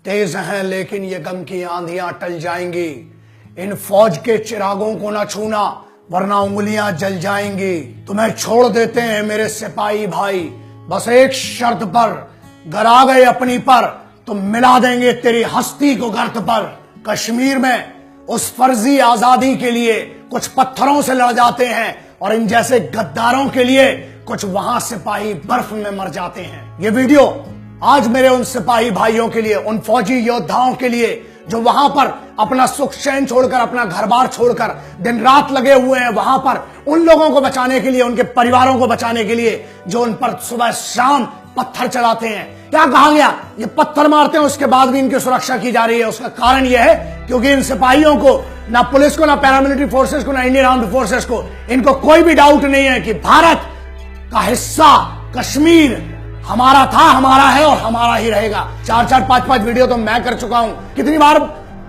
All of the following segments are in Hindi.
तेज हैं लेकिन ये गम की आंधियां टल जाएंगी। इन फौज के चिरागों को न छूना वरना उंगलियां जल जाएंगी। तुम्हें छोड़ देते हैं मेरे सिपाही भाई, बस एक शर्त पर, घर आ गए अपनी पर तो मिला देंगे तेरी हस्ती को गर्त पर। कश्मीर में उस फर्जी आजादी के लिए कुछ पत्थरों से लड़ जाते हैं और इन जैसे गद्दारों के लिए कुछ वहां सिपाही बर्फ में मर जाते हैं। ये वीडियो आज मेरे उन सिपाही भाइयों के लिए, उन फौजी योद्धाओं के लिए जो वहां पर अपना सुख चैन छोड़कर, अपना घर बार छोड़कर दिन रात लगे हुए हैं वहां पर उन लोगों को बचाने के लिए, उनके परिवारों को बचाने के लिए जो उन पर सुबह शाम पत्थर चलाते हैं। क्या कहा गया, ये पत्थर मारते हैं उसके बाद भी इनकी सुरक्षा की जा रही है। उसका कारण यह है क्योंकि इन सिपाहियों को, ना पुलिस को, ना पैरामिलिट्री फोर्सेस को, ना इंडियन आर्म्ड फोर्सेस को, इनको कोई भी डाउट नहीं है कि भारत का हिस्सा कश्मीर हमारा था, हमारा है और हमारा ही रहेगा। 4-4, 5-5 वीडियो तो मैं कर चुका हूं। कितनी बार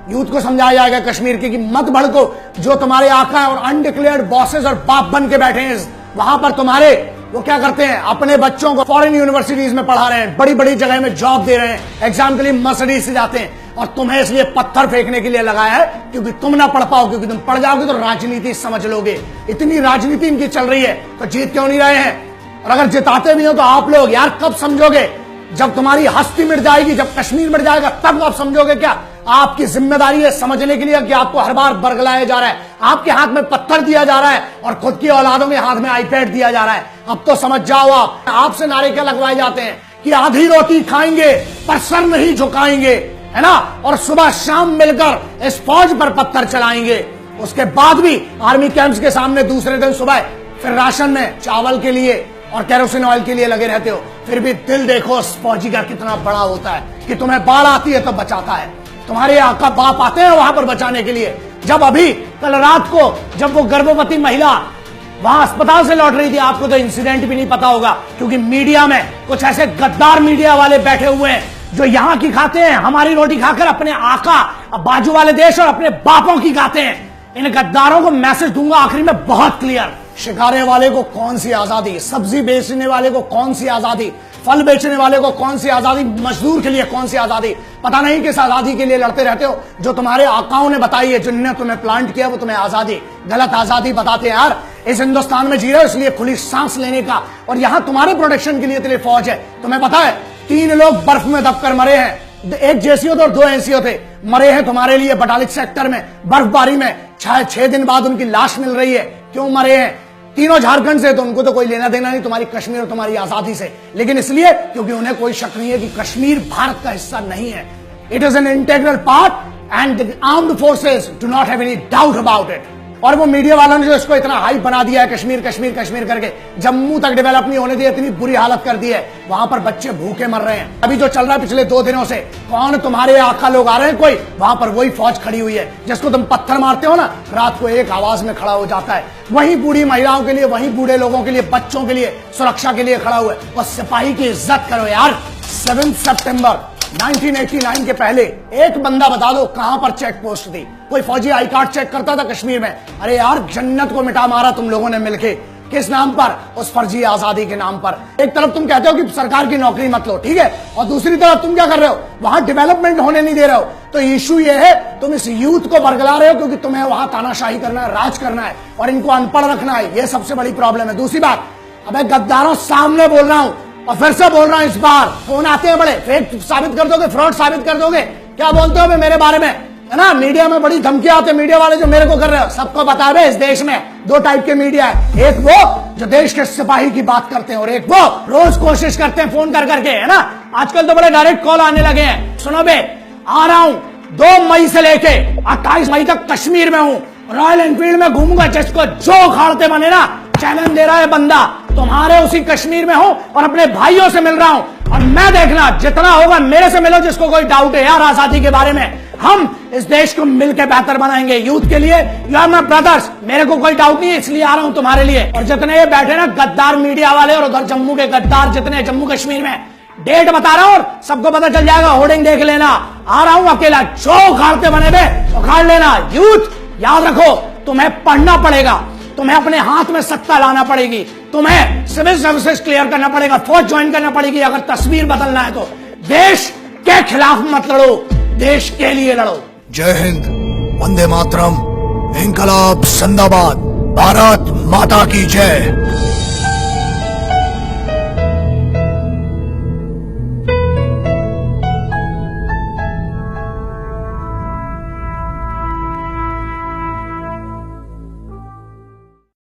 यूथ को समझाया जाएगा कश्मीर की कि मत भड़को, जो तुम्हारे आका और अनडिक्लेयर्ड बॉसेस और बाप बन के बैठे हैं वहां पर तुम्हारे, वो क्या करते हैं, अपने बच्चों को फॉरेन यूनिवर्सिटीज में पढ़ा रहे हैं, बड़ी बड़ी जगह में जॉब दे रहे हैं, एग्जाम के लिए मर्सिडीज से जाते हैं और तुम्हें इसलिए पत्थर फेंकने के लिए लगाया है क्योंकि तुम ना पढ़ पाओ, क्योंकि तुम पढ़ जाओगे तो राजनीति समझ लोगे। इतनी राजनीति इनकी चल रही है तो जीत क्यों नहीं रहे हैं? और अगर जिताते भी हो तो आप लोग यार कब समझोगे? जब तुम्हारी हस्ती मिट जाएगी, जब कश्मीर मिट जाएगा तब आप समझोगे। क्या आपकी जिम्मेदारी है समझने के लिए कि आपको हर बार बरगलाया जा रहा है, आपके हाथ में पत्थर दिया जा रहा है और खुद की औलादों के हाथ में आईपैड दिया जा रहा है? अब तो समझ जाओ। आप आपसे नारे क्या लगवाए जाते हैं कि आधी रोटी खाएंगे पर सर नहीं झुकाएंगे, है ना, और सुबह शाम मिलकर इस फौज पर पत्थर चलाएंगे। उसके बाद भी आर्मी कैंप्स के सामने दूसरे दिन सुबह फिर राशन में चावल के लिए और केरोसिन ऑयल के लिए लगे रहते हो। फिर भी दिल देखो उस फौजी का कितना बड़ा होता है कि तुम्हें बाढ़ आती है तो बचाता है, तुम्हारे आका बाप आते हैं वहां पर बचाने के लिए। जब अभी कल रात को जब वो गर्भवती महिला वहां अस्पताल से लौट रही थी, आपको तो इंसिडेंट भी नहीं पता होगा क्योंकि मीडिया में कुछ ऐसे गद्दार मीडिया वाले बैठे हुए हैं जो यहां की खाते हैं, हमारी रोटी खाकर अपने आका बाजू वाले देश और अपने बापों की खाते हैं। इन गद्दारों को मैसेज दूंगा आखिरी में बहुत क्लियर, शिकारे वाले को कौन सी आजादी, सब्जी बेचने वाले को कौन सी आजादी, फल बेचने वाले को कौन सी आजादी, मजदूर के लिए कौन सी आजादी, पता नहीं किस आजादी के लिए लड़ते रहते हो जो तुम्हारे आकाओं ने बताई है, जिन्होंने तुम्हें प्लांट किया वो तुम्हें आजादी, गलत आजादी बताते हैं। यार इस हिंदुस्तान में जी रहे हो इसलिए खुली सांस लेने का, और यहां तुम्हारे प्रोटेक्शन के लिए तेरी फौज है। तुम्हें पता है 3 लोग बर्फ में दबकर मरे हैं, 1 जेसीओ थे और 2 एनसीओ थे, मरे हैं तुम्हारे लिए बटालिक सेक्टर में बर्फबारी में। 6 दिन बाद उनकी लाश मिल रही है। क्यों मरे हैं? तीनों झारखंड से, तो उनको तो कोई लेना देना नहीं तुम्हारी कश्मीर और तुम्हारी आजादी से, लेकिन इसलिए क्योंकि उन्हें कोई शक नहीं है कि कश्मीर भारत का हिस्सा नहीं है। It is an integral part and the armed forces do not have any doubt about it. और वो मीडिया वालों ने जो इसको इतना हाइप बना दिया है कश्मीर कश्मीर कश्मीर करके, जम्मू तक डेवलप नहीं होने दिया, इतनी बुरी हालत कर दी है, वहां पर बच्चे भूखे मर रहे हैं। अभी जो चल रहा है पिछले 2 दिनों से, कौन तुम्हारे आका लोग आ रहे हैं, कोई वहां पर वही फौज खड़ी हुई है जिसको तुम पत्थर मारते हो ना, रात को एक आवाज में खड़ा हो जाता है, वही बूढ़ी महिलाओं के लिए, वही बूढ़े लोगों के लिए, बच्चों के लिए सुरक्षा के लिए खड़ा हुआ है। और सिपाही की इज्जत करो यार। 7 सितंबर 1989 के पहले एक बंदा बता दो कहां पर चेक पोस्ट थी? कोई फौजी आई कार्ड चेक करता था कश्मीर में? अरे यार जन्नत को मिटा मारा तुम लोगों ने मिलके। किस नाम पर? उस फर्जी आजादी के नाम पर। एक तरफ तुम कहते हो कि सरकार की नौकरी मत लो, ठीक है, और दूसरी तरफ तुम क्या कर रहे हो, वहां डेवलपमेंट होने नहीं दे रहे हो। तो इशू ये है तुम इस यूथ को बरगला रहे हो क्योंकि तुम्हें वहां तानाशाही करना है, राज करना है और इनको अनपढ़ रखना है। यह सबसे बड़ी प्रॉब्लम है। दूसरी बात, अब गद्दारों सामने बोल रहा हूं और फिर से बोल रहा हूं, इस बार फोन आते हैं बड़े, फेक साबित कर दोगे, फ्रॉड साबित कर दोगे, क्या बोलते हो मेरे बारे में, है ना, मीडिया में बड़ी धमकियां आते हैं मीडिया वाले जो मेरे को कर रहे हो। सबको बता रहे इस देश में 2 टाइप के मीडिया है, एक वो जो देश के सिपाही की बात करते हैं और एक वो रोज कोशिश करते हैं फोन कर करके, है ना। आजकल तो बड़े डायरेक्ट कॉल आने लगे हैं। सुनो बे, आ रहा हूं 2 मई से लेके 28 मई तक कश्मीर में हूं, रॉयल एनफील्ड में घूमूंगा, जिसको जो उखाड़ते बने ना, चैलेंज दे रहा है बंदा, तुम्हारे उसी कश्मीर में हूं और अपने भाइयों से मिल रहा हूं। और मैं देखना जितना होगा मेरे से मिलो जिसको कोई डाउट है यार आजादी के बारे में। हम इस देश को मिलकर बेहतर बनाएंगे यूथ के लिए। यू आर माय ब्रदर्स, मेरे को कोई डाउट नहीं है, इसलिए आ रहा हूं तुम्हारे लिए। और जितने ये बैठे ना गद्दार मीडिया वाले और उधर जम्मू के गद्दार जितने जम्मू कश्मीर में, डेट बता रहा हूं और सबको पता चल जाएगा, होर्डिंग देख लेना। आ रहा हूं अकेला, जो उखाड़ते बने बे उखाड़ लेना। यूथ याद रखो, तुम्हें पढ़ना पड़ेगा, तुम्हें अपने हाथ में सत्ता लाना पड़ेगी, तुम्हें सिविल सर्विसेज क्लियर करना पड़ेगा, फौज ज्वाइन करना पड़ेगी अगर तस्वीर बदलना है तो। देश के खिलाफ मत लड़ो, देश के लिए लड़ो। जय हिंद, वंदे मातरम, इंकलाब जिंदाबाद, भारत माता की जय।